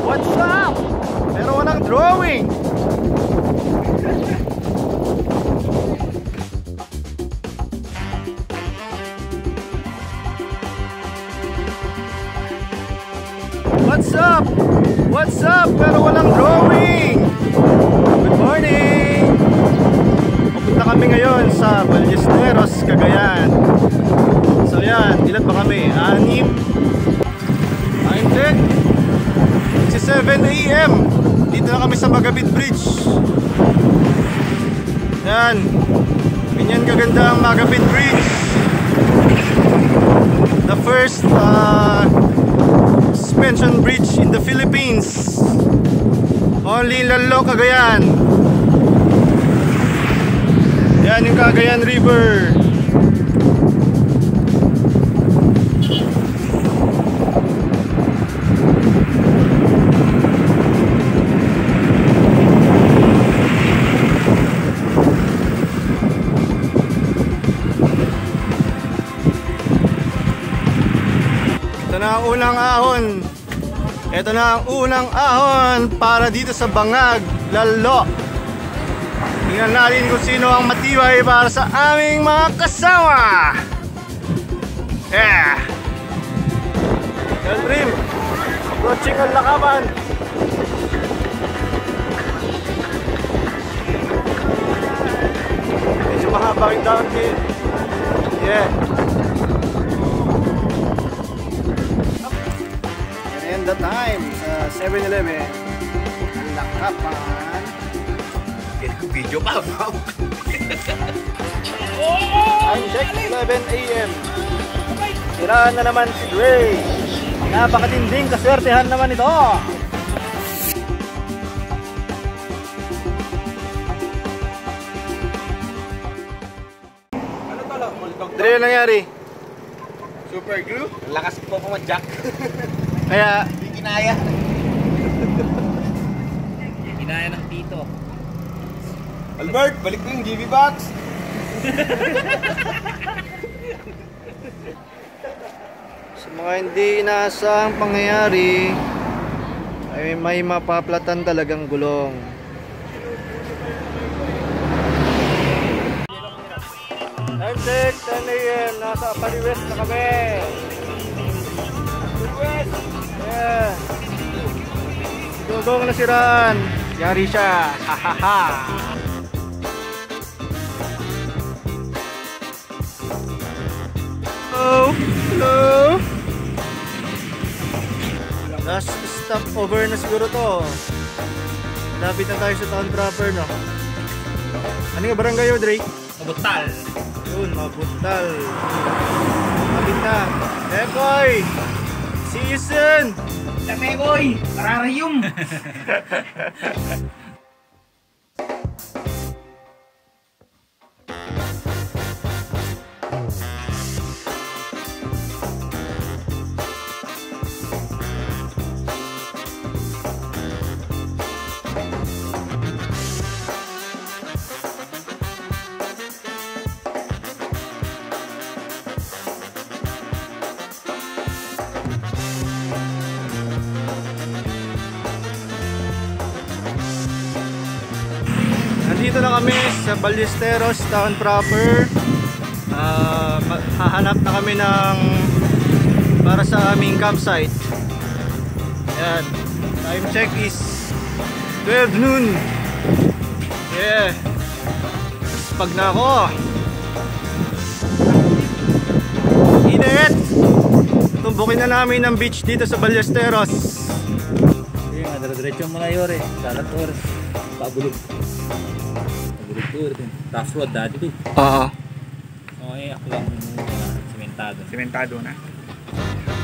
What's up? Pero walang drawing. What's up? What's up? Pero walang drawing. Good morning. Pupunta kami ngayon sa Ballesteros, Cagayan. So yan, ilan ba kami? 6. Time check. It's 7 AM. Dito na kami sa Magabit Bridge. Yan. Ganyan kaganda ang Magabit Bridge. The first suspension bridge in the Philippines. Only Lalo, Cagayan. Yan yung Cagayan River. Ito na ang unang ahon. Ito na ang unang ahon para dito sa Bangag, Lalo. Tingnan natin kung sino ang matibay para sa aming mga kasama. Yeah. Dream. Approaching ang lakaban. Medyo mahaba yung daan din. Yeah. And the time sa 7-Eleven. Ang lakaban. Video pa. Time check 11 AM. Siraan na naman si Dre. Napakatinding kaswertehan naman ito. Ano to lang? Dre, ano nangyari? Super glue? Lakas po pumadyak. Kaya Hindi kinaya. Ginaya ng tito. Albert, balik mo yung GB box. sa mga hindi inaasahang pangyayari ay may mapaplatan talagang gulong. Time check 10 AM. Nasa Paliwest na kami. Paliwest. Yeah. Gugong nasiraan. Yari siya. Hahaha. Hello. Hello. Last stop over na siguro to. Lapit na tayo sa town proper, no? Ano nga barangay yun, Dre? Mabutal. Yun, Mabutal. Lapit na. Ekoy! See you soon! Tamegoy! Mararayong! Nandito na kami sa Ballesteros town proper. Hahanap na kami ng para sa aming campsite. Ayan. Time check is 12 noon. Yeah. Pag na ako. Init! Tumbukin na namin ang beach dito sa Ballesteros. Sige nga, dire-diretso mo na yore. Dalat oras. Pabulog. Pabulog tour din. Task road dati din. Oo. Okay, ako lang sementado. Sementado na.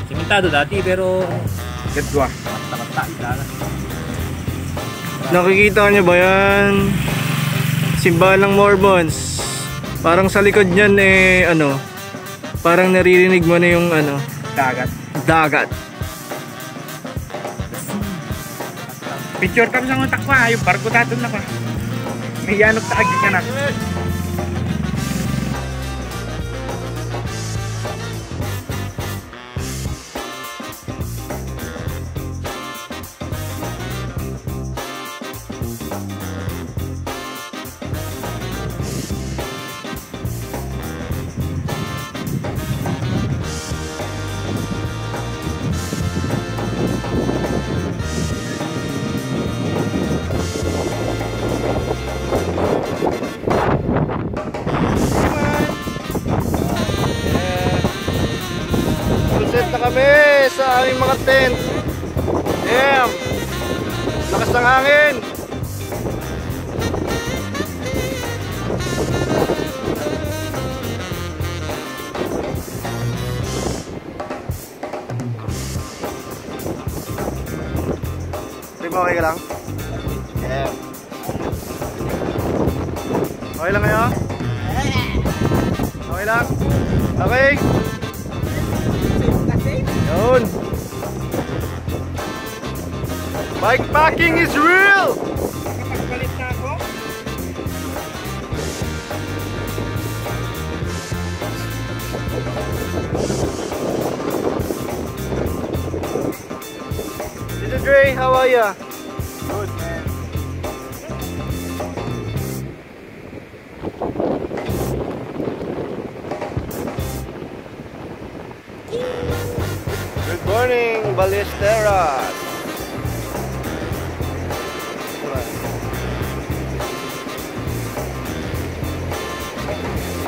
Sementado dati pero Kedwa. mata-mata ilalan. Nakikita niyo ba yan? Simbahan ng Mormons. Parang sa likod niyan ano, parang naririnig mo na yung Dagat. dagat. Picture kami sa mga takwa. Yung barko dato na pa. May yanok sa agi ka na. aming mga tent. Damn! Lakas ng hangin! Okay ka lang? Yeah. Okay lang ngayon? Okay lang? Okay? Yun! Bikepacking is real! Nakapagpalit na ako. Tito Dre, how are ya? Good, man. Good morning, Ballesteros!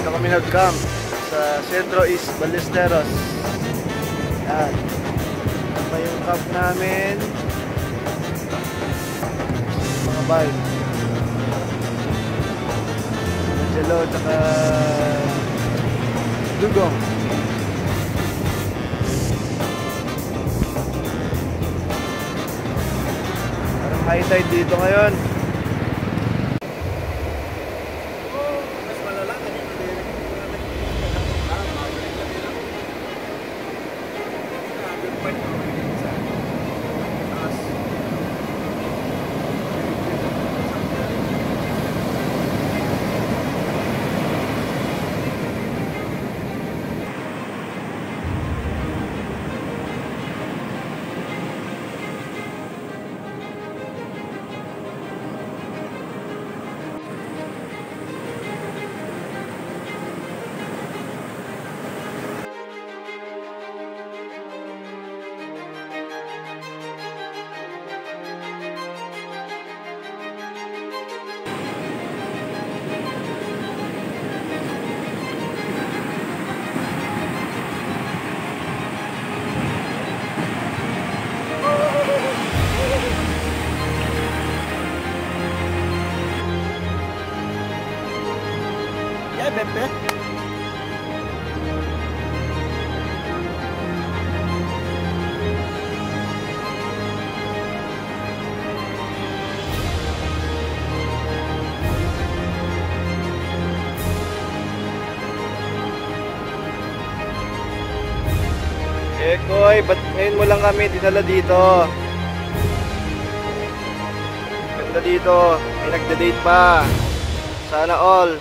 Dito kami nag-camp sa Centro East Ballesteros. Yan. Pa yung camp namin. Mga bike. Angelo tsaka Dugong. Parang high tide dito ngayon. Pepe. Koy, ba't ngayon mo lang kami dinala dito? Ganda dito, may nagda-date pa. Sana all.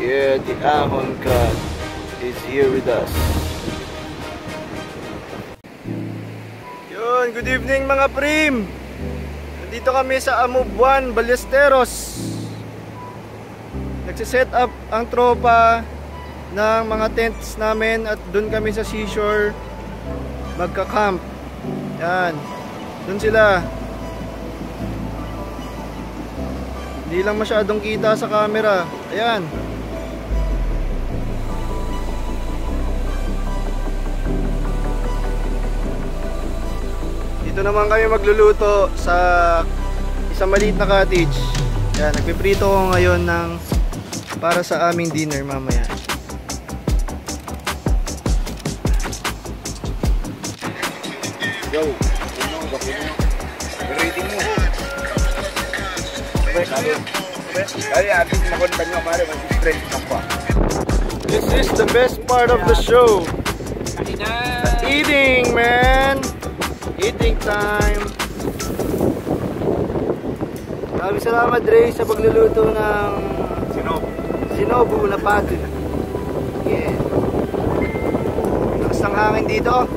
Yeah, the Ahon God is here with us. Yun, good evening mga prim. Nandito kami sa Amubuan, Ballesteros. Nagsiset up ang tropa ng mga tents namin at doon kami sa seashore magka-camp. Yan, doon sila. Hindi lang masyadong kita sa camera. Ayan. Dito naman kami magluluto sa isang maliit na cottage. Yan, nagpiprito ko ngayon ng para sa aming dinner mamaya. Yo, rating mo. Kaya atin makontan nyo pare, mag-stress pa. This is the best part of the show. The eating, man. Eating time. Maraming salamat, Dre, sa pagluluto ng sinobu na pato. Yeah. Lakas ng hangin dito.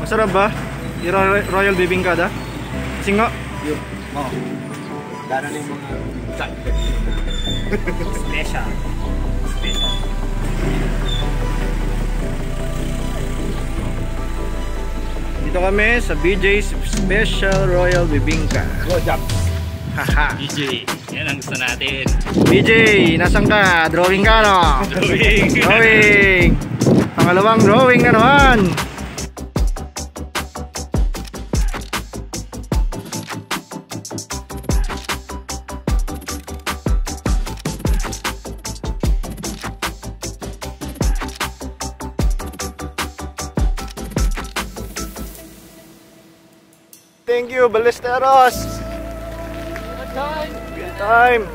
Masarap ba? Yung Royal Bibingka da? Singo? Yung, oh. Dara na yung mga special. Special. Dito kami sa BJ's Special Royal Bibingka. Go, jump. Haha. DJ, yan ang gusto natin. BJ, nasan ka? Drawing ka, no? Drawing. Drawing! Pangalawang drawing na naman! Thank you, Ballesteros! Good time!